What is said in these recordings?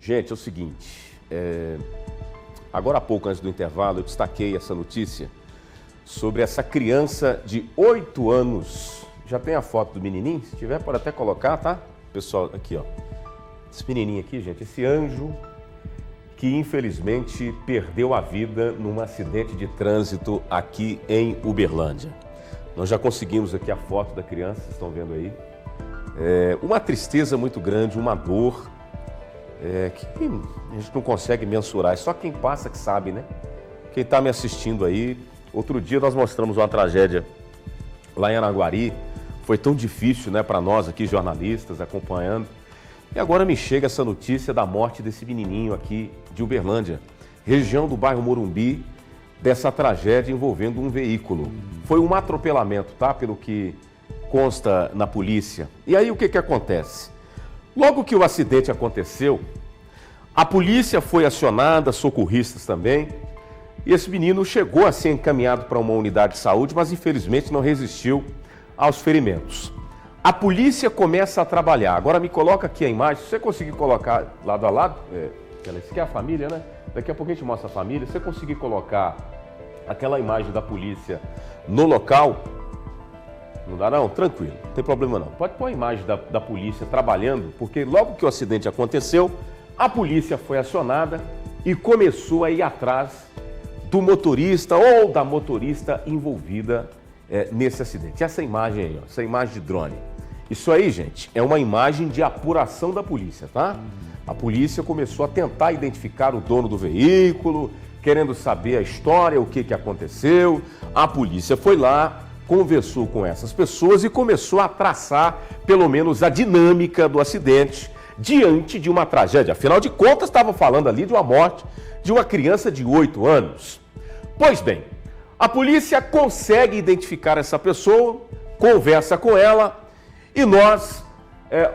Gente, é o seguinte, agora há pouco, antes do intervalo, eu destaquei essa notícia sobre essa criança de 8 anos. Já tem a foto do menininho? Se tiver, pode até colocar, tá? Pessoal, aqui, ó. Esse menininho aqui, gente, esse anjo que infelizmente perdeu a vida num acidente de trânsito aqui em Uberlândia. Nós já conseguimos aqui a foto da criança, vocês estão vendo aí. Uma tristeza muito grande, uma dor que a gente não consegue mensurar. É só quem passa que sabe, né? Quem está me assistindo aí. Outro dia nós mostramos uma tragédia lá em Araguari. Foi tão difícil, né, para nós aqui, jornalistas, acompanhando. E agora me chega essa notícia da morte desse menininho aqui de Uberlândia, região do bairro Morumbi, dessa tragédia envolvendo um veículo. Foi um atropelamento, tá? Pelo que consta na polícia. E aí o que acontece? Logo que o acidente aconteceu, a polícia foi acionada, socorristas também, e esse menino chegou a ser encaminhado para uma unidade de saúde, mas infelizmente não resistiu aos ferimentos. A polícia começa a trabalhar. Agora me coloca aqui a imagem, se você conseguir colocar lado a lado, isso aqui é a família, né? Daqui a pouco a gente mostra a família. Se você conseguir colocar aquela imagem da polícia no local, não dá não? Tranquilo, não tem problema não. Pode pôr a imagem da polícia trabalhando, porque logo que o acidente aconteceu, a polícia foi acionada e começou a ir atrás do motorista ou da motorista envolvida nesse acidente. Essa imagem aí, ó, essa imagem de drone. Isso aí, gente, é uma imagem de apuração da polícia, tá? A polícia começou a tentar identificar o dono do veículo, querendo saber a história, o que aconteceu. A polícia foi lá, conversou com essas pessoas e começou a traçar, pelo menos, a dinâmica do acidente diante de uma tragédia. Afinal de contas, estavam falando ali de uma morte de uma criança de 8 anos. Pois bem, a polícia consegue identificar essa pessoa, conversa com ela e nós,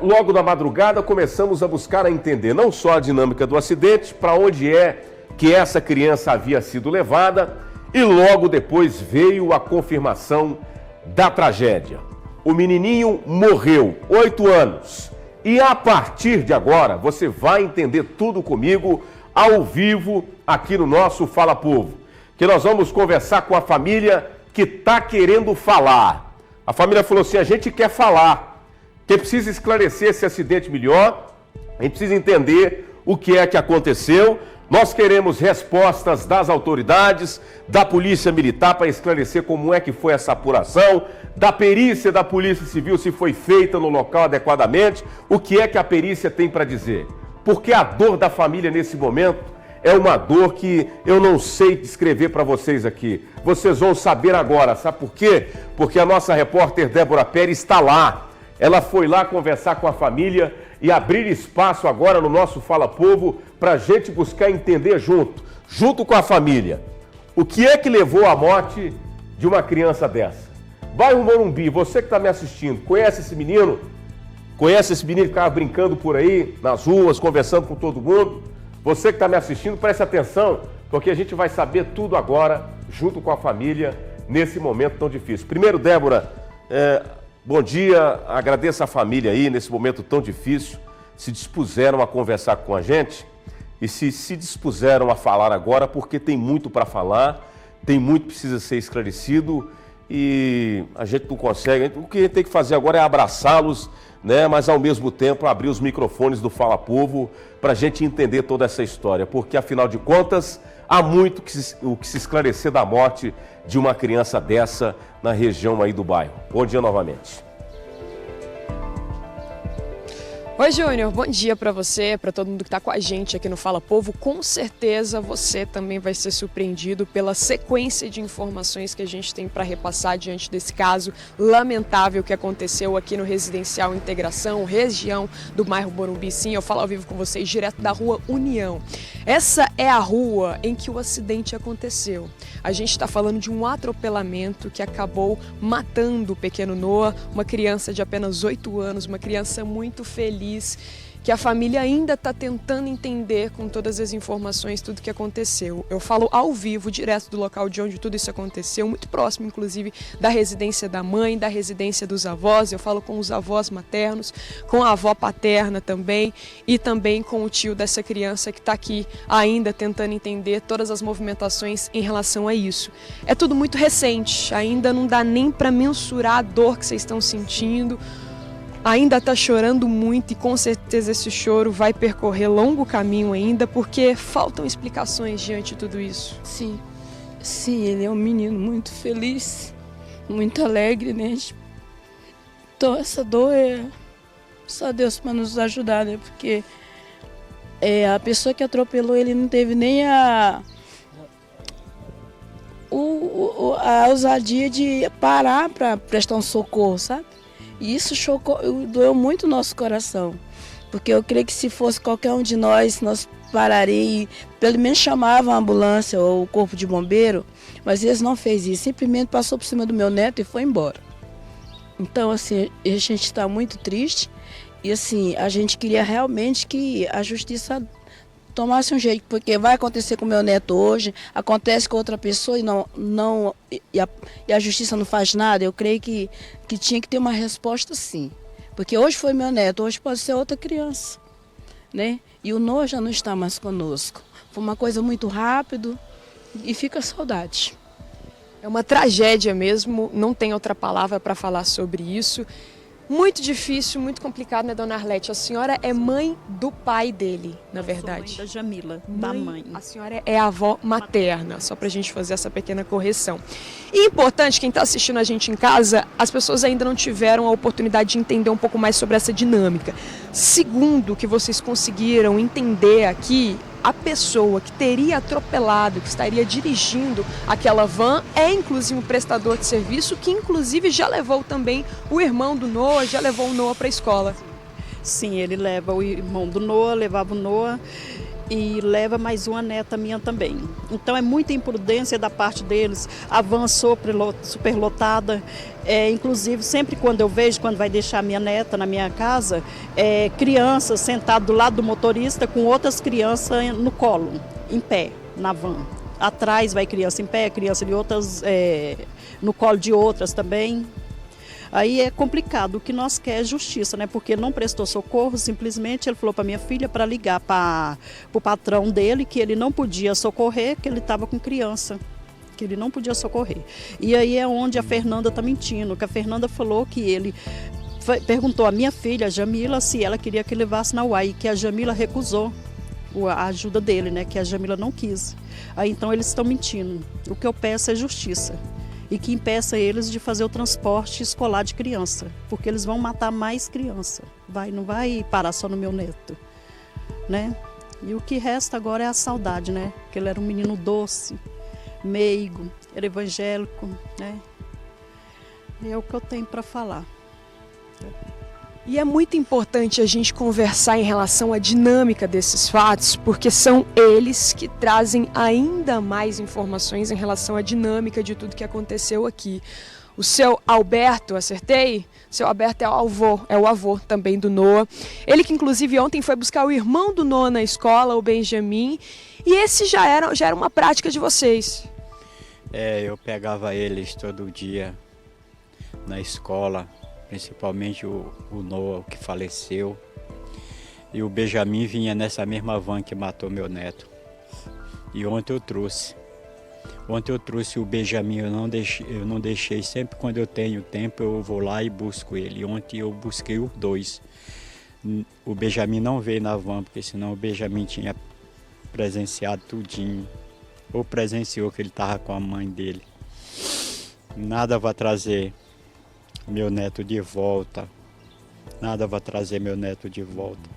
logo na madrugada, começamos a buscar a entender não só a dinâmica do acidente, para onde é que essa criança havia sido levada e logo depois veio a confirmação da tragédia. O menininho morreu, 8 anos. E a partir de agora, você vai entender tudo comigo, ao vivo, aqui no nosso Fala Povo. Que nós vamos conversar com a família que está querendo falar. A família falou assim, a gente quer falar, que precisa esclarecer esse acidente melhor, a gente precisa entender o que é que aconteceu. Nós queremos respostas das autoridades, da Polícia Militar para esclarecer como é que foi essa apuração, da perícia da Polícia Civil, se foi feita no local adequadamente, o que é que a perícia tem para dizer. Porque a dor da família nesse momento é uma dor que eu não sei descrever para vocês aqui. Vocês vão saber agora, sabe por quê? Porque a nossa repórter Débora Pérez está lá. Ela foi lá conversar com a família e abrir espaço agora no nosso Fala Povo para a gente buscar entender junto com a família, o que é que levou à morte de uma criança dessa. Bairro Morumbi, você que está me assistindo, conhece esse menino? Conhece esse menino que ficava brincando por aí, nas ruas, conversando com todo mundo? Você que está me assistindo, preste atenção, porque a gente vai saber tudo agora, junto com a família, nesse momento tão difícil. Primeiro, Débora, bom dia, agradeço a família aí, nesse momento tão difícil, se dispuseram a conversar com a gente e se dispuseram a falar agora, porque tem muito para falar, tem muito que precisa ser esclarecido e a gente não consegue. O que a gente tem que fazer agora é abraçá-los, né? Mas ao mesmo tempo abrir os microfones do Fala Povo para a gente entender toda essa história, porque afinal de contas há muito o que se esclarecer da morte de uma criança dessa na região aí do bairro. Bom dia novamente. Oi, Júnior, bom dia para você, para todo mundo que está com a gente aqui no Fala Povo. Com certeza você também vai ser surpreendido pela sequência de informações que a gente tem para repassar diante desse caso lamentável que aconteceu aqui no Residencial Integração, região do bairro Morumbi. Sim, eu falo ao vivo com vocês direto da Rua União. Essa é a rua em que o acidente aconteceu. A gente está falando de um atropelamento que acabou matando o pequeno Noah, uma criança de apenas 8 anos, uma criança muito feliz que a família ainda está tentando entender com todas as informações tudo que aconteceu. Eu falo ao vivo, direto do local de onde tudo isso aconteceu, muito próximo, inclusive, da residência da mãe, da residência dos avós. Eu falo com os avós maternos, com a avó paterna também e também com o tio dessa criança que está aqui ainda tentando entender todas as movimentações em relação a isso. É tudo muito recente, ainda não dá nem para mensurar a dor que vocês estão sentindo. Ainda está chorando muito e com certeza esse choro vai percorrer longo caminho ainda, porque faltam explicações diante de tudo isso. Sim, ele é um menino muito feliz, muito alegre, né? Então essa dor é só Deus para nos ajudar, né? Porque a pessoa que atropelou ele não teve nem a ousadia de parar para prestar um socorro, sabe? E isso doeu muito o nosso coração, porque eu creio que se fosse qualquer um de nós pararíamos, pelo menos chamavam a ambulância ou o corpo de bombeiro, mas eles não fez isso, simplesmente passou por cima do meu neto e foi embora. Então, assim, a gente está muito triste e, assim, a gente queria realmente que a justiça tomasse um jeito, porque vai acontecer com o meu neto hoje, acontece com outra pessoa e a justiça não faz nada. Eu creio que tinha que ter uma resposta sim, porque hoje foi meu neto, hoje pode ser outra criança, né? E o Noah já não está mais conosco. Foi uma coisa muito rápido e fica saudade. É uma tragédia mesmo, não tem outra palavra para falar sobre isso. Muito difícil, muito complicado, né, dona Arlete? A senhora é mãe do pai dele, na verdade. Sou mãe da Jamila, da mãe. A senhora é a avó materna, só pra gente fazer essa pequena correção. E importante, quem está assistindo a gente em casa, as pessoas ainda não tiveram a oportunidade de entender um pouco mais sobre essa dinâmica. Segundo o que vocês conseguiram entender aqui, a pessoa que teria atropelado, que estaria dirigindo aquela van, é inclusive um prestador de serviço que inclusive já levou também o irmão do Noah, já levou o Noah para a escola. Sim, ele leva o irmão do Noah, levava o Noah e leva mais uma neta minha também. Então é muita imprudência da parte deles, a van superlotada. Inclusive, sempre quando eu vejo, quando vai deixar minha neta na minha casa, crianças sentadas do lado do motorista com outras crianças no colo, em pé, na van. Atrás vai criança em pé, criança de outras, no colo de outras também. Aí é complicado, o que nós quer é justiça, né? Porque não prestou socorro, simplesmente ele falou para minha filha para ligar para o patrão dele que ele não podia socorrer, que ele estava com criança, que ele não podia socorrer. E aí é onde a Fernanda está mentindo, que a Fernanda falou que ele perguntou à minha filha, a Jamila, se ela queria que ele levasse na UAI, que a Jamila recusou a ajuda dele, né? Que a Jamila não quis. Aí então eles estão mentindo. O que eu peço é justiça. E que impeça eles de fazer o transporte escolar de criança, porque eles vão matar mais criança. Não vai parar só no meu neto, né? E o que resta agora é a saudade, né? Porque ele era um menino doce, meigo, era evangélico, né? E é o que eu tenho para falar. E é muito importante a gente conversar em relação à dinâmica desses fatos, porque são eles que trazem ainda mais informações em relação à dinâmica de tudo que aconteceu aqui. O seu Alberto, acertei? Seu Alberto é o avô também do Noah. Ele que inclusive ontem foi buscar o irmão do Noah na escola, o Benjamin, e esse já era uma prática de vocês. Eu pegava eles todo dia na escola, principalmente o Noah, que faleceu, e o Benjamin vinha nessa mesma van que matou meu neto. E ontem eu trouxe o Benjamin, eu não deixei, sempre quando eu tenho tempo eu vou lá e busco ele. Ontem eu busquei os dois. O Benjamin não veio na van, porque senão o Benjamin tinha presenciado tudinho, ou presenciou que ele estava com a mãe dele. Nada vai trazer meu neto de volta, nada vai trazer meu neto de volta.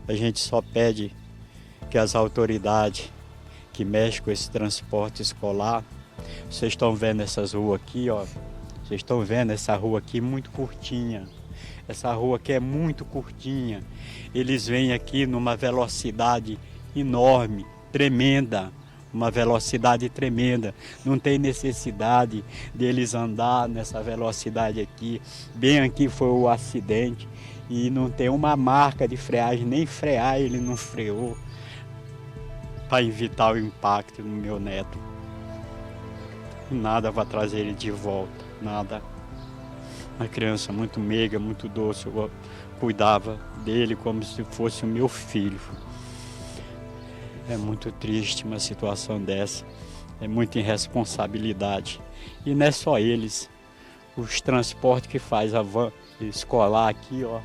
A gente só pede que as autoridades que mexem com esse transporte escolar, vocês estão vendo essas ruas aqui, ó, vocês estão vendo essa rua aqui muito curtinha, essa rua aqui é muito curtinha, eles vêm aqui numa velocidade enorme, tremenda, uma velocidade tremenda, não tem necessidade deles andar nessa velocidade aqui. Bem aqui foi o acidente e não tem uma marca de freagem, nem frear ele não freou para evitar o impacto no meu neto. Nada vai trazer ele de volta, nada. Uma criança muito meiga, muito doce, eu cuidava dele como se fosse o meu filho. É muito triste uma situação dessa, é muita irresponsabilidade. E não é só eles, os transportes que faz a van escolar aqui, ó,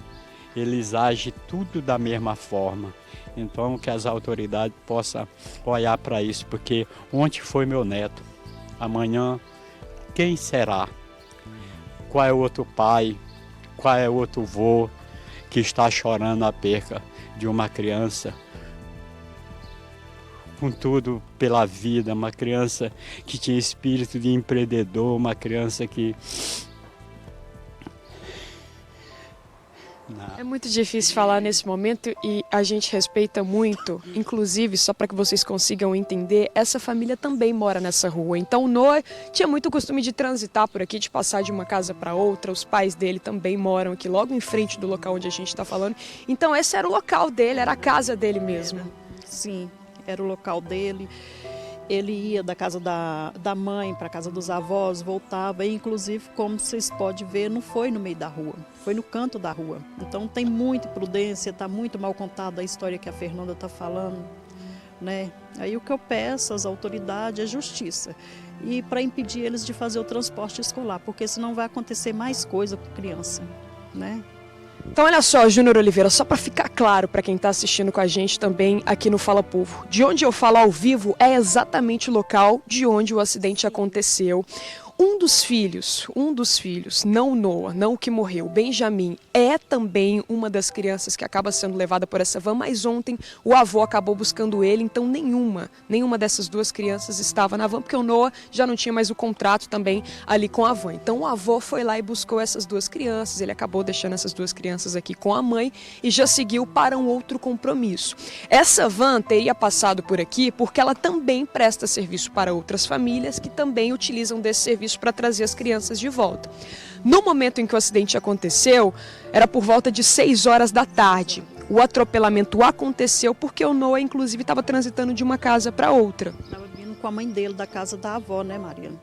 eles agem tudo da mesma forma. Então que as autoridades possam olhar para isso, porque ontem foi meu neto, amanhã quem será? Qual é o outro pai, qual é o outro vô que está chorando a perca de uma criança? Com tudo pela vida, uma criança que tinha espírito de empreendedor, uma criança que... É muito difícil falar nesse momento e a gente respeita muito, inclusive, só para que vocês consigam entender, essa família também mora nessa rua. Então o Noah tinha muito costume de transitar por aqui, de passar de uma casa para outra, os pais dele também moram aqui logo em frente do local onde a gente está falando. Então esse era o local dele, era a casa dele mesmo. Sim, era o local dele. Ele ia da casa da mãe para a casa dos avós, voltava, e inclusive, como vocês podem ver, não foi no meio da rua, foi no canto da rua. Então tem muita imprudência, está muito mal contada a história que a Fernanda está falando, né? Aí o que eu peço às autoridades é justiça, e para impedir eles de fazer o transporte escolar, porque senão vai acontecer mais coisa com criança, né? Então olha só, Júnior Oliveira, só para ficar claro para quem está assistindo com a gente também aqui no Fala Povo, de onde eu falo ao vivo é exatamente o local de onde o acidente aconteceu. Um dos filhos, não o Noah, não o que morreu, Benjamin, é também uma das crianças que acaba sendo levada por essa van, mas ontem o avô acabou buscando ele, então nenhuma dessas duas crianças estava na van, porque o Noah já não tinha mais o contrato também ali com a van. Então o avô foi lá e buscou essas duas crianças, ele acabou deixando essas duas crianças aqui com a mãe e já seguiu para um outro compromisso. Essa van teria passado por aqui porque ela também presta serviço para outras famílias que também utilizam desse serviço para trazer as crianças de volta. No momento em que o acidente aconteceu, era por volta de 6 horas da tarde. O atropelamento aconteceu porque o Noah, inclusive, estava transitando de uma casa para outra. Estava vindo com a mãe dele da casa da avó, né, Mariana?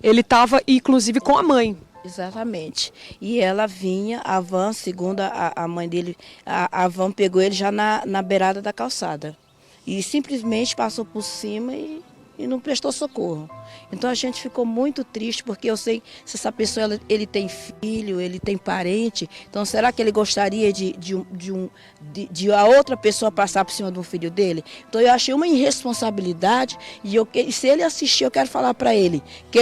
Ele estava, inclusive, com a mãe. Exatamente. E ela vinha, a van, segundo a mãe dele, a van pegou ele já na beirada da calçada. E simplesmente passou por cima e não prestou socorro. Então a gente ficou muito triste, porque eu sei se essa pessoa ele tem filho, ele tem parente, então será que ele gostaria de a outra pessoa passar por cima do filho dele? Então eu achei uma irresponsabilidade, e se ele assistir, eu quero falar para ele que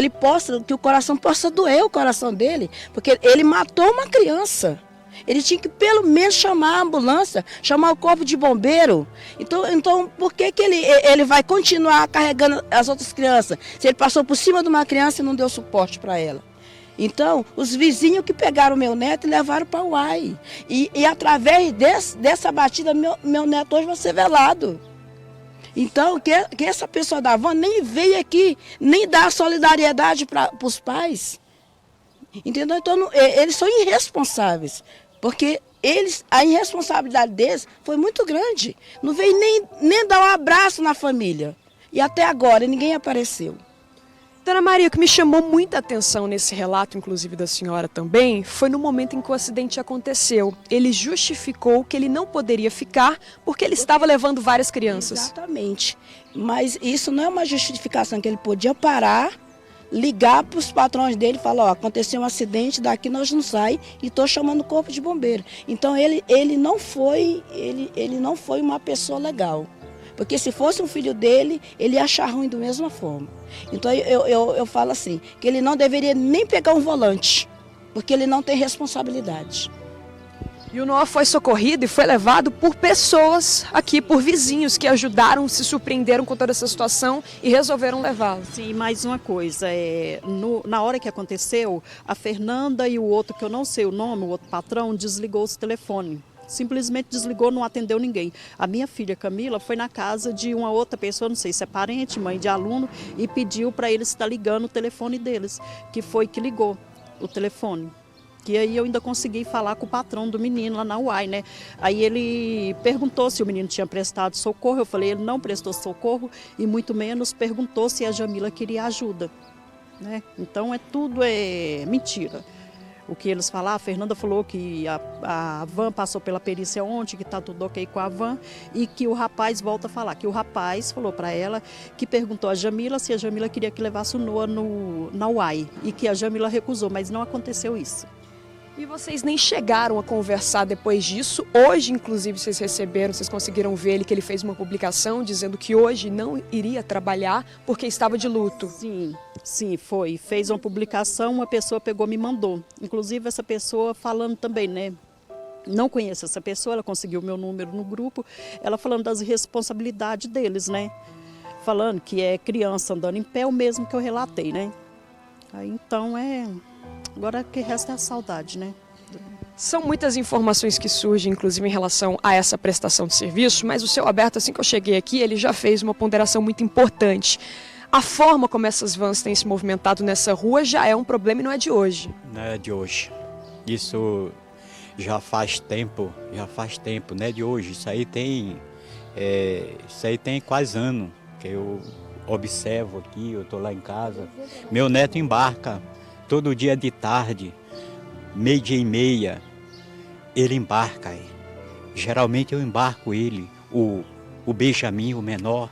o coração possa doer o coração dele, porque ele matou uma criança. Ele tinha que pelo menos chamar a ambulância, chamar o corpo de bombeiro. Então por que ele vai continuar carregando as outras crianças, se ele passou por cima de uma criança e não deu suporte para ela? Então, os vizinhos que pegaram meu neto e levaram para o UAI. E através dessa batida, meu neto hoje vai ser velado. Então, que essa pessoa da van nem veio aqui, nem dar solidariedade para os pais. Entendeu? Então, eles são irresponsáveis. Porque a irresponsabilidade deles foi muito grande. Não veio nem dar um abraço na família. E até agora ninguém apareceu. Dona Maria, o que me chamou muita atenção nesse relato, inclusive da senhora também, foi no momento em que o acidente aconteceu. Ele justificou que ele não poderia ficar porque ele estava levando várias crianças. Exatamente. Mas isso não é uma justificação, que ele podia parar, ligar para os patrões dele e falar, ó, aconteceu um acidente, daqui nós não sai e estou chamando o corpo de bombeiro. Então ele não foi uma pessoa legal. Porque se fosse um filho dele, ele ia achar ruim da mesma forma. Então eu falo assim, que ele não deveria nem pegar um volante, porque ele não tem responsabilidade. E o Noah foi socorrido e foi levado por pessoas aqui, por vizinhos que ajudaram, se surpreenderam com toda essa situação e resolveram levá-lo. Sim, mais uma coisa, na hora que aconteceu, a Fernanda e o outro, que eu não sei o nome, o outro patrão, desligou o telefone. Simplesmente desligou, não atendeu ninguém. A minha filha Camila foi na casa de uma outra pessoa, não sei se é parente, mãe de aluno, e pediu para eles estar ligando o telefone deles, que foi que ligou o telefone. que aí eu ainda consegui falar com o patrão do menino lá na UAI, né? Aí ele perguntou se o menino tinha prestado socorro, eu falei, ele não prestou socorro e muito menos perguntou se a Jamila queria ajuda, né? Então tudo é mentira. O que eles falaram, a Fernanda falou que a van passou pela perícia ontem, que está tudo ok com a van, e que o rapaz volta a falar, que o rapaz falou para ela que perguntou a Jamila se a Jamila queria que levasse o Noah na UAI, e que a Jamila recusou, mas não aconteceu isso. E vocês nem chegaram a conversar depois disso. Hoje, inclusive, vocês conseguiram ver que ele fez uma publicação dizendo que hoje não iria trabalhar porque estava de luto. Sim, foi. Fez uma publicação, uma pessoa pegou e me mandou. Inclusive, essa pessoa falando também, né? Não conheço essa pessoa, ela conseguiu o meu número no grupo. Ela falando das responsabilidades deles, né? Falando que é criança andando em pé, o mesmo que eu relatei, né? Aí, então, agora o que resta é a saudade, né? São muitas informações que surgem, inclusive em relação a essa prestação de serviço, mas o seu Alberto, assim que eu cheguei aqui, ele já fez uma ponderação muito importante. A forma como essas vans têm se movimentado nessa rua já é um problema e não é de hoje. Não é de hoje. Isso já faz tempo, não é de hoje. Isso aí tem quase ano que eu observo aqui, eu estou lá em casa. Meu neto embarca todo dia de tarde, 12h30, ele embarca aí. Geralmente eu embarco ele, o Benjamin, o menor,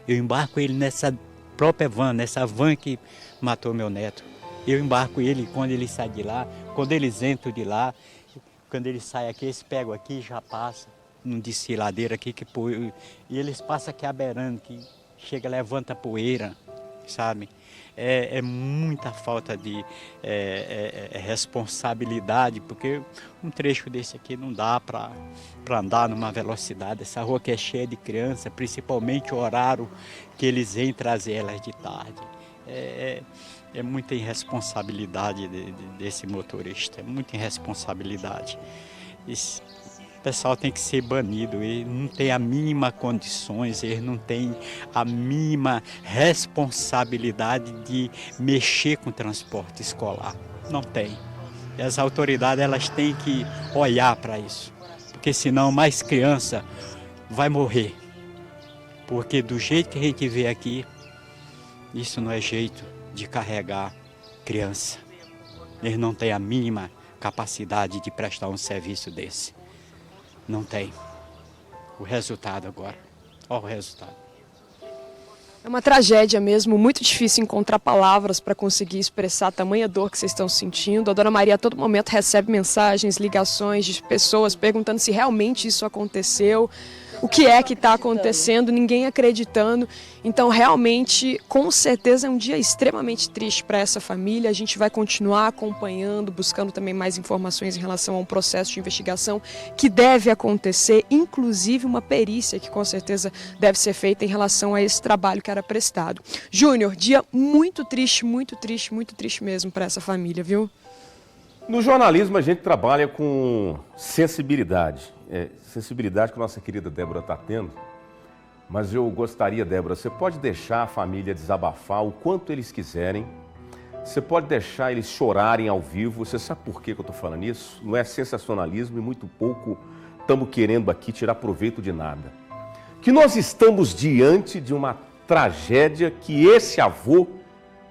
eu embarco ele nessa própria van, nessa van que matou meu neto. Eu embarco ele quando ele sai de lá, quando eles entram de lá, quando ele sai aqui, eles pegam aqui e já passam num desfiladeiro aqui, e eles passam aqui aberrando, que chega, levanta poeira, sabe? É muita falta de responsabilidade, porque um trecho desse aqui não dá para andar numa velocidade. Essa rua que é cheia de criança, principalmente o horário que eles vêm trazer elas de tarde. É muita irresponsabilidade desse motorista, é muita irresponsabilidade. O pessoal tem que ser banido, ele não tem a mínima condições, ele não tem a mínima responsabilidade de mexer com o transporte escolar, não tem. E as autoridades, elas têm que olhar para isso, porque senão mais criança vai morrer. Porque do jeito que a gente vê aqui, isso não é jeito de carregar criança. Eles não têm a mínima capacidade de prestar um serviço desse. Não tem. O resultado agora. Olha o resultado. É uma tragédia mesmo, muito difícil encontrar palavras para conseguir expressar a tamanha dor que vocês estão sentindo. A Dona Maria a todo momento recebe mensagens, ligações de pessoas perguntando se realmente isso aconteceu, o que é que está acontecendo, ninguém acreditando. Então, realmente, com certeza é um dia extremamente triste para essa família. A gente vai continuar acompanhando, buscando também mais informações em relação a um processo de investigação que deve acontecer, inclusive uma perícia que com certeza deve ser feita em relação a esse trabalho que era prestado. Júnior, dia muito triste mesmo para essa família, viu? No jornalismo a gente trabalha com sensibilidade. Sensibilidade que a nossa querida Débora está tendo, mas eu gostaria, Débora, você pode deixar a família desabafar o quanto eles quiserem, você pode deixar eles chorarem ao vivo. Você sabe por que eu estou falando isso? Não é sensacionalismo e muito pouco estamos querendo aqui tirar proveito de nada. Que nós estamos diante de uma tragédia que esse avô,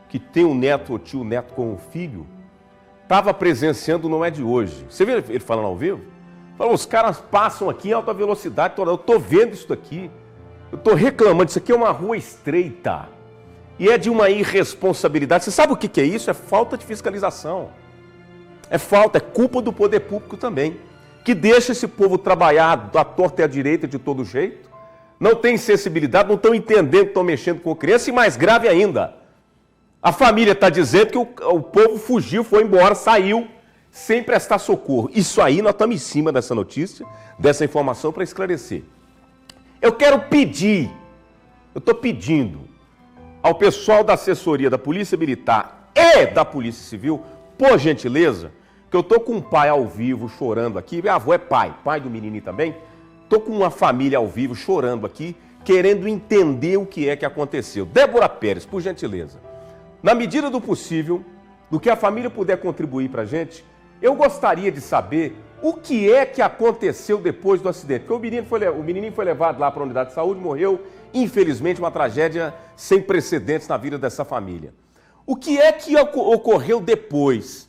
que tem um neto ou tio neto com um filho, estava presenciando, não é de hoje. Você viu ele falando ao vivo? Falou, os caras passam aqui em alta velocidade, eu estou vendo isso daqui, eu estou reclamando, isso aqui é uma rua estreita e é de uma irresponsabilidade. Você sabe o que é isso? É falta de fiscalização, é culpa do poder público também, que deixa esse povo trabalhar da torta e à direita de todo jeito, não tem sensibilidade, não estão entendendo que estão mexendo com criança e mais grave ainda, a família está dizendo que o povo fugiu, foi embora, saiu, sem prestar socorro. Isso aí, nós estamos em cima dessa notícia, dessa informação para esclarecer. Eu quero pedir, eu estou pedindo ao pessoal da assessoria da Polícia Militar e da Polícia Civil, por gentileza, que eu estou com um pai ao vivo chorando aqui, minha avó é pai do menininho também, estou com uma família ao vivo chorando aqui, querendo entender o que é que aconteceu. Débora Pérez, por gentileza, na medida do possível, do que a família puder contribuir para a gente, eu gostaria de saber o que é que aconteceu depois do acidente. Porque o menininho foi levado lá para a unidade de saúde, morreu, infelizmente, uma tragédia sem precedentes na vida dessa família. O que é que ocorreu depois?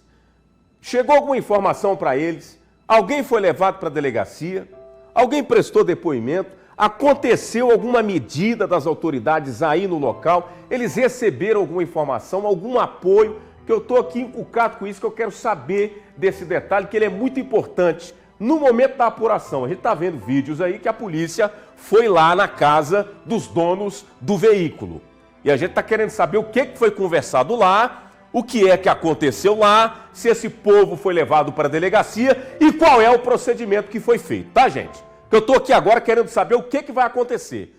Chegou alguma informação para eles? Alguém foi levado para a delegacia? Alguém prestou depoimento? Aconteceu alguma medida das autoridades aí no local? Eles receberam alguma informação, algum apoio? Que eu estou aqui encucado com isso, que eu quero saber desse detalhe, que ele é muito importante no momento da apuração. A gente está vendo vídeos aí que a polícia foi lá na casa dos donos do veículo. E a gente está querendo saber o que foi conversado lá, o que é que aconteceu lá, se esse povo foi levado para a delegacia e qual é o procedimento que foi feito, tá, gente? Que eu estou aqui agora querendo saber o que vai acontecer.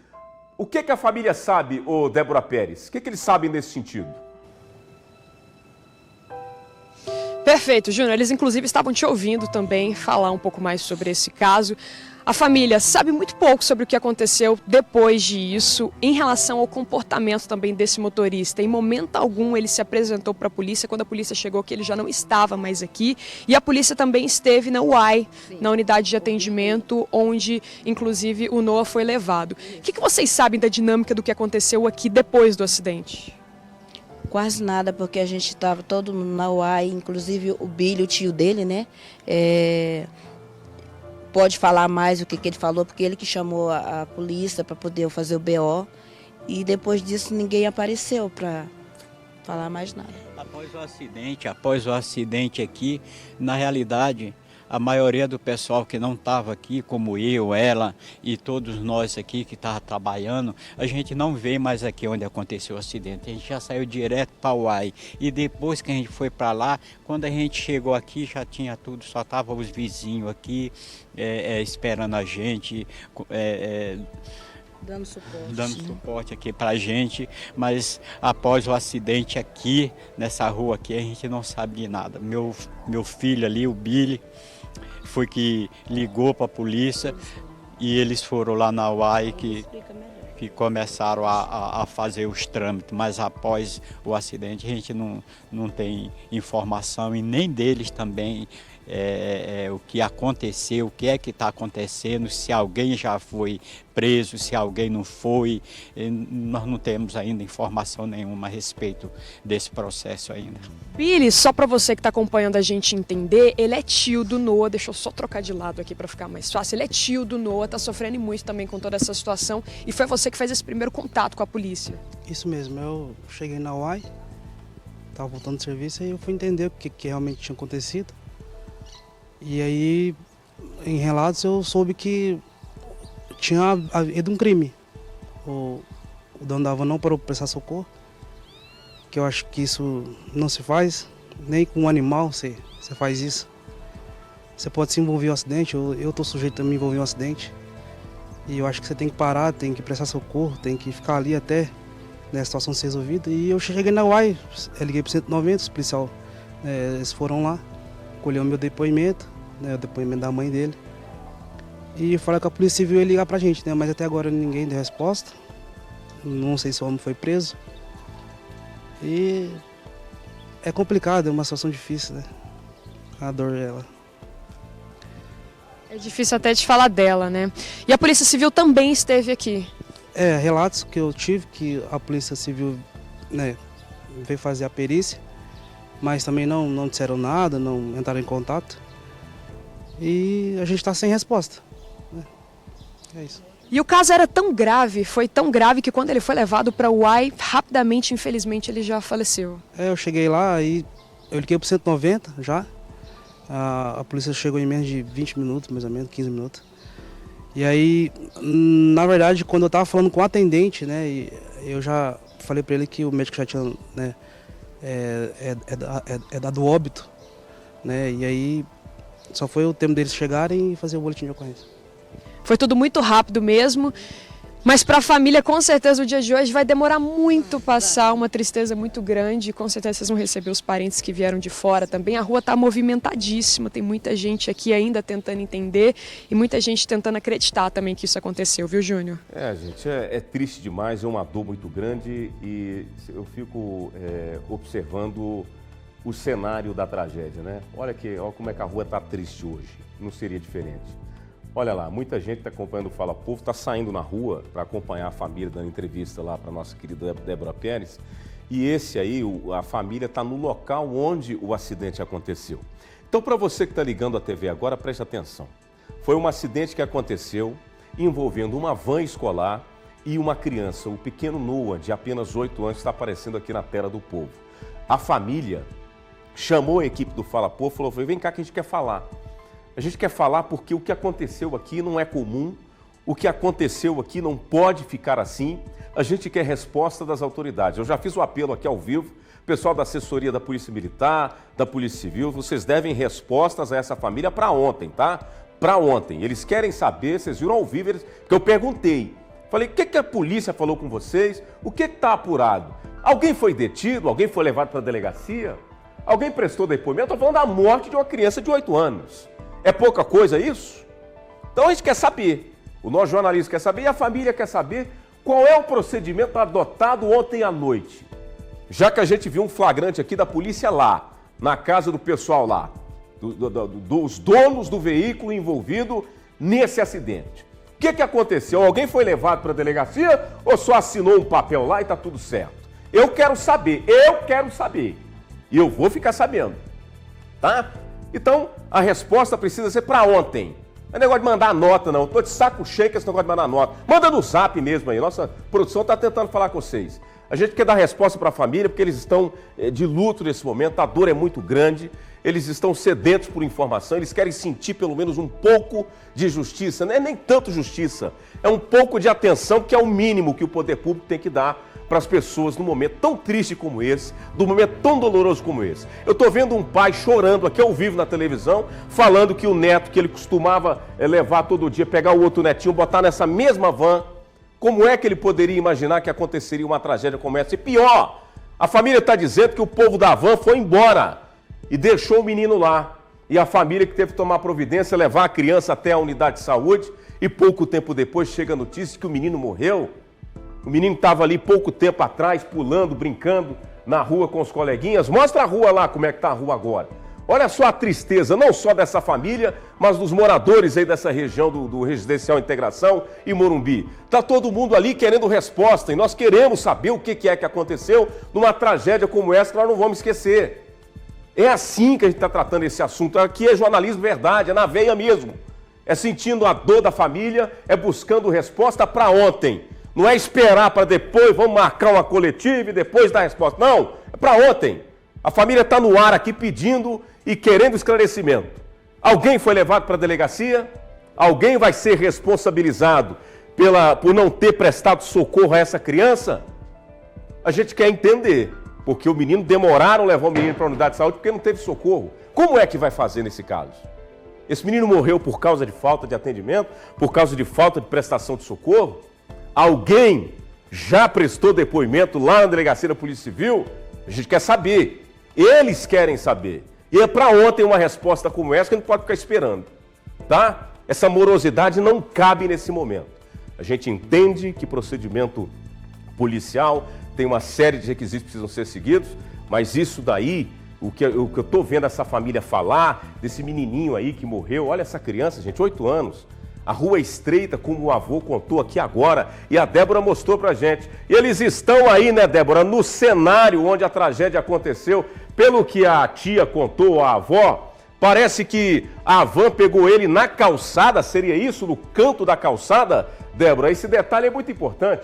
O que a família sabe, ô Débora Pérez? O que eles sabem nesse sentido? Perfeito, Júnior. Eles, inclusive, estavam te ouvindo também falar um pouco mais sobre esse caso. A família sabe muito pouco sobre o que aconteceu depois disso, em relação ao comportamento também desse motorista. Em momento algum, ele se apresentou para a polícia. Quando a polícia chegou aqui, ele já não estava mais aqui. E a polícia também esteve na UAI, na unidade de atendimento, onde, inclusive, o Noah foi levado. O que vocês sabem da dinâmica do que aconteceu aqui depois do acidente? Quase nada, porque a gente estava todo mundo na UAI, inclusive o Billy, o tio dele, né? Pode falar mais o que ele falou, porque ele que chamou a polícia para poder fazer o BO. E depois disso ninguém apareceu para falar mais nada. Após o acidente aqui, na realidade, a maioria do pessoal que não estava aqui, como eu, ela e todos nós aqui que estavam trabalhando, a gente não veio mais aqui onde aconteceu o acidente. A gente já saiu direto para o UAI. E depois que a gente foi para lá, quando a gente chegou aqui, já tinha tudo, só estavam os vizinhos aqui esperando a gente, dando suporte aqui pra gente, mas após o acidente aqui, nessa rua aqui, a gente não sabe de nada. Meu filho ali, o Billy, foi que ligou para a polícia e eles foram lá na UAI que começaram a fazer os trâmites, mas após o acidente a gente não tem informação e nem deles também o que aconteceu, o que é que está acontecendo, se alguém já foi preso, se alguém não foi. Nós não temos ainda informação nenhuma a respeito desse processo ainda. Billy, só para você que está acompanhando a gente entender, ele é tio do Noah, deixa eu só trocar de lado aqui para ficar mais fácil. Ele é tio do Noah, está sofrendo muito também com toda essa situação e foi você que fez esse primeiro contato com a polícia. Isso mesmo, eu cheguei na UAI, estava voltando do serviço e eu fui entender o que realmente tinha acontecido. E aí, em relatos, eu soube que tinha havido um crime. O dono da van não parou para prestar socorro, que eu acho que isso não se faz, nem com um animal você faz isso. Você pode se envolver em um acidente, eu estou sujeito a me envolver em um acidente, e eu acho que você tem que parar, tem que prestar socorro, tem que ficar ali até a situação ser resolvida. E eu cheguei na UAI, liguei para o 190, os policiais eles foram lá, colheu meu depoimento, né, o depoimento da mãe dele, e falaram que a polícia civil ia ligar pra gente, né, mas até agora ninguém deu resposta. Não sei se o homem foi preso. E é complicado, é uma situação difícil, né? A dor dela. É difícil até de falar dela, né? E a Polícia Civil também esteve aqui. Relatos que eu tive que a Polícia Civil, né, veio fazer a perícia, mas também não disseram nada, não entraram em contato. E a gente está sem resposta. É isso. E o caso era tão grave, foi tão grave que quando ele foi levado para o UAI, rapidamente, infelizmente, ele já faleceu. Eu cheguei lá e eu liguei para o 190 já. A polícia chegou em menos de 20 minutos, mais ou menos, 15 minutos. E aí, na verdade, quando eu estava falando com o atendente, né, eu já falei para ele que o médico já tinha, né, dado óbito, né, e aí só foi o tempo deles chegarem e fazer o boletim de ocorrência. Foi tudo muito rápido mesmo, mas para a família, com certeza, o dia de hoje vai demorar muito passar, uma tristeza muito grande. Com certeza vocês vão receber os parentes que vieram de fora também. A rua está movimentadíssima, tem muita gente aqui ainda tentando entender e muita gente tentando acreditar também que isso aconteceu, viu, Júnior? Gente, é triste demais, é uma dor muito grande e eu fico observando o cenário da tragédia, né? Olha como é que a rua está triste hoje, não seria diferente. Olha lá, muita gente está acompanhando o Fala Povo, está saindo na rua para acompanhar a família, dando entrevista lá para a nossa querida Débora Pérez. E esse aí, a família está no local onde o acidente aconteceu. Então, para você que está ligando a TV agora, preste atenção. Foi um acidente que aconteceu envolvendo uma van escolar e uma criança, o pequeno Noah, de apenas 8 anos, está aparecendo aqui na tela do povo. A família chamou a equipe do Fala Povo e falou, vem cá que a gente quer falar. A gente quer falar porque o que aconteceu aqui não é comum, o que aconteceu aqui não pode ficar assim, a gente quer resposta das autoridades. Eu já fiz o apelo aqui ao vivo, pessoal da assessoria da Polícia Militar, da Polícia Civil, vocês devem respostas a essa família para ontem, tá? Para ontem. Eles querem saber, vocês viram ao vivo, que eu perguntei. Falei, o que a polícia falou com vocês? O que está apurado? Alguém foi detido? Alguém foi levado para a delegacia? Alguém prestou depoimento? Estou falando da morte de uma criança de 8 anos. É pouca coisa isso? Então a gente quer saber. O nosso jornalista quer saber e a família quer saber qual é o procedimento adotado ontem à noite. Já que a gente viu um flagrante aqui da polícia lá, na casa do pessoal lá, dos donos do veículo envolvido nesse acidente. O que aconteceu? Alguém foi levado para a delegacia ou só assinou um papel lá e está tudo certo? Eu quero saber. E eu vou ficar sabendo, tá? Então, a resposta precisa ser para ontem. Não é negócio de mandar nota, não. Estou de saco cheio com esse negócio de mandar nota. Manda no zap mesmo aí. Nossa produção está tentando falar com vocês. A gente quer dar resposta para a família porque eles estão de luto nesse momento. A dor é muito grande. Eles estão sedentos por informação. Eles querem sentir pelo menos um pouco de justiça. Não é nem tanto justiça. É um pouco de atenção, que é o mínimo que o poder público tem que dar para as pessoas num momento tão triste como esse, num momento tão doloroso como esse. Eu estou vendo um pai chorando aqui ao vivo na televisão, falando que o neto que ele costumava levar todo dia, pegar o outro netinho, botar nessa mesma van, como é que ele poderia imaginar que aconteceria uma tragédia como essa? E pior, a família está dizendo que o povo da van foi embora e deixou o menino lá. E a família que teve que tomar providência, levar a criança até a unidade de saúde, e pouco tempo depois chega a notícia que o menino morreu. O menino estava ali pouco tempo atrás, pulando, brincando na rua com os coleguinhas. Mostra a rua lá, como é que está a rua agora. Olha só a tristeza, não só dessa família, mas dos moradores aí dessa região do Residencial Integração e Morumbi. Está todo mundo ali querendo resposta e nós queremos saber o que é que aconteceu numa tragédia como essa que nós não vamos esquecer. É assim que a gente está tratando esse assunto. Aqui é jornalismo verdade, é na veia mesmo. É sentindo a dor da família, é buscando resposta para ontem. Não é esperar para depois, vamos marcar uma coletiva e depois dar a resposta. Não, é para ontem. A família está no ar aqui pedindo e querendo esclarecimento. Alguém foi levado para a delegacia? Alguém vai ser responsabilizado por não ter prestado socorro a essa criança? A gente quer entender, porque o menino demoraram a levar o menino para a unidade de saúde porque não teve socorro. Como é que vai fazer nesse caso? Esse menino morreu por causa de falta de atendimento, por causa de falta de prestação de socorro? Alguém já prestou depoimento lá na delegacia da Polícia Civil? A gente quer saber. Eles querem saber. E é para ontem uma resposta como essa que a gente pode ficar esperando, tá? Essa morosidade não cabe nesse momento. A gente entende que procedimento policial tem uma série de requisitos que precisam ser seguidos, mas isso daí, o que eu estou vendo essa família falar, desse menininho aí que morreu, olha essa criança, gente, 8 anos. A rua é estreita, como o avô contou aqui agora, e a Débora mostrou pra gente. E eles estão aí, né, Débora, no cenário onde a tragédia aconteceu. Pelo que a tia contou, a avó, parece que a van pegou ele na calçada, seria isso? No canto da calçada? Débora, esse detalhe é muito importante.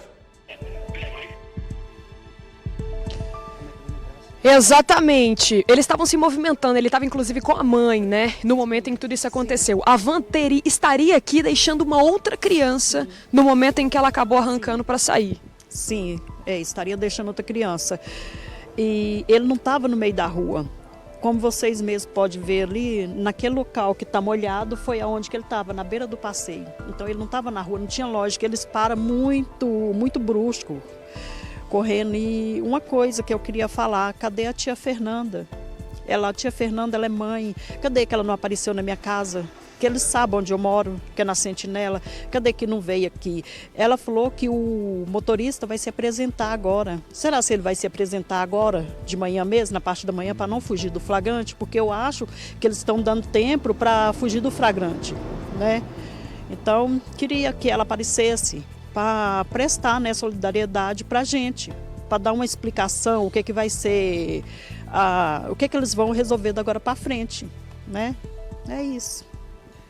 Exatamente. Eles estavam se movimentando, ele estava inclusive com a mãe, né? No momento em que tudo isso aconteceu. A van estaria aqui deixando uma outra criança no momento em que ela acabou arrancando para sair. Sim, estaria deixando outra criança. E ele não estava no meio da rua. Como vocês mesmos podem ver ali, naquele local que está molhado foi aonde que ele estava, na beira do passeio. Então ele não estava na rua, não tinha lógica. Eles param muito brusco. Correndo. E uma coisa que eu queria falar, cadê a tia Fernanda? A tia Fernanda, ela é mãe, cadê que ela não apareceu na minha casa? que eles sabem onde eu moro, que é na Sentinela. Cadê que não veio aqui? Ela falou que o motorista vai se apresentar agora. Será se ele vai se apresentar agora, de manhã mesmo, na parte da manhã, para não fugir do flagrante? Porque eu acho que eles estão dando tempo para fugir do flagrante, né? Então, queria que ela aparecesse para prestar, né, solidariedade para a gente, para dar uma explicação, o que vai ser, o que eles vão resolver da agora para frente, né? É isso.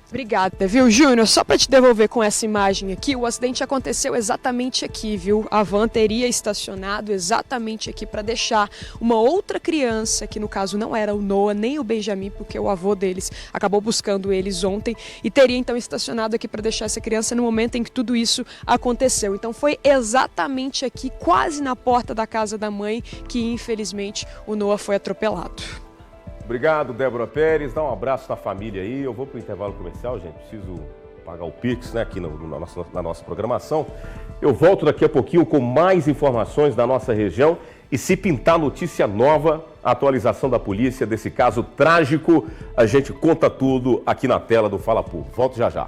Obrigada, viu, Júnior? Só para te devolver com essa imagem aqui, o acidente aconteceu exatamente aqui, viu? A van teria estacionado exatamente aqui para deixar uma outra criança, que no caso não era o Noah nem o Benjamin, porque o avô deles acabou buscando eles ontem, e teria então estacionado aqui para deixar essa criança no momento em que tudo isso aconteceu. Então foi exatamente aqui, quase na porta da casa da mãe, que infelizmente o Noah foi atropelado. Obrigado, Débora Pérez. Dá um abraço na família aí. Eu vou para o intervalo comercial, gente. Preciso pagar o Pix, né, aqui na nossa programação. Eu volto daqui a pouquinho com mais informações da nossa região. E se pintar notícia nova, a atualização da polícia desse caso trágico, a gente conta tudo aqui na tela do Fala Povo. Volto já já.